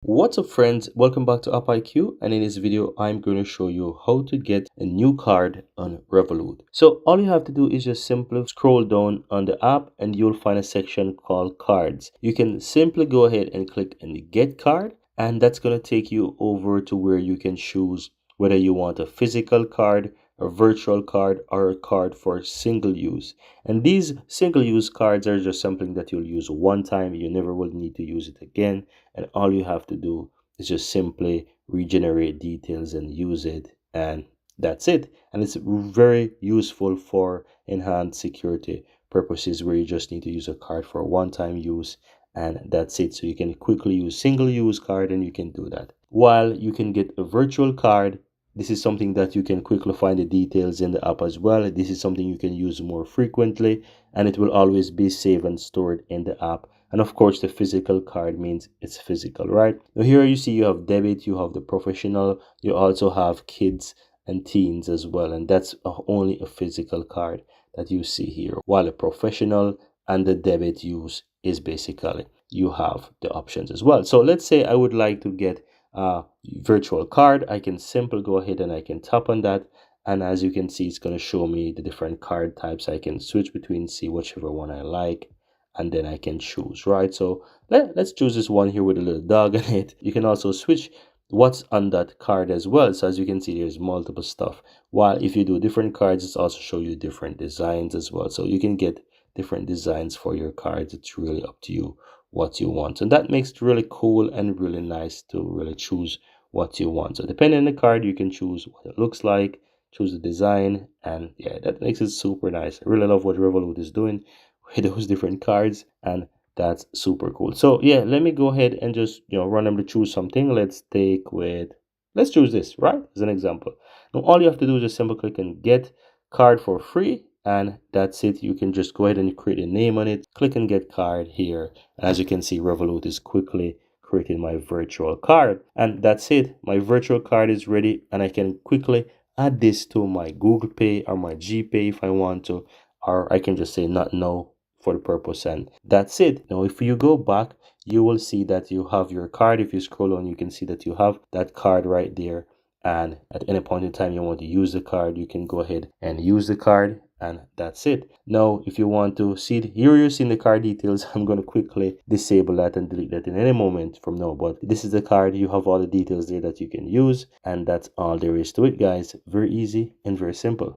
What's up friends, welcome back to UpIQ, and in this video I'm going to show you how to get a new card on Revolut. So all you have to do is just simply scroll down on the app and you'll find a section called cards. You can simply go ahead and click on the get card, and that's going to take you over to where you can choose whether you want a physical card, a virtual card, or a card for single use. And these single use cards are just something that you'll use one time. You never will need to use it again, and all you have to do is just simply regenerate details and use it, and that's it. And it's very useful for enhanced security purposes where you just need to use a card for one-time use, and that's it. So you can quickly use single use card, and you can do that. While you can get a virtual card, this is something that you can quickly find the details in the app as well. This is something you can use more frequently, and it will always be saved and stored in the app. And of course, the physical card means it's physical, right? Now here you see you have debit, you have the professional, you also have kids and teens as well. And that's only a physical card that you see here. While a professional and the debit use is basically, you have the options as well. So let's say I would like to get virtual card. I can simply go ahead and I can tap on that, and as you can see, it's going to show me the different card types. I can switch between, see whichever one I like, and then I can choose, right? So let's choose this one here with a little dog in it. You can also switch what's on that card as well. So as you can see, there's multiple stuff. While if you do different cards, it's also show you different designs as well. So you can get different designs for your cards. It's really up to you what you want, and that makes it really cool and really nice to really choose what you want. So depending on the card, you can choose what it looks like, choose the design, and yeah, that makes it super nice. I really love what Revolut is doing with those different cards, and that's super cool. So yeah, let me go ahead and just randomly choose something. Let's choose this, right, as an example. Now all you have to do is just simply click and get card for free, and that's it. You can just go ahead and create a name on it, click and get card here. As you can see, Revolut is quickly creating my virtual card, and that's it. My virtual card is ready, and I can quickly add this to my Google Pay or my GPay if I want to, or I can just say not now for the purpose, and that's it. Now if you go back, you will see that you have your card. If you scroll on, you can see that you have that card right there, and at any point in time you want to use the card, you can go ahead and use the card, and that's it. Now if you want to see it, here you're seeing the card details. I'm going to quickly disable that and delete that in any moment from now, but this is the card. You have all the details there that you can use, and that's all there is to it, guys. Very easy and very simple.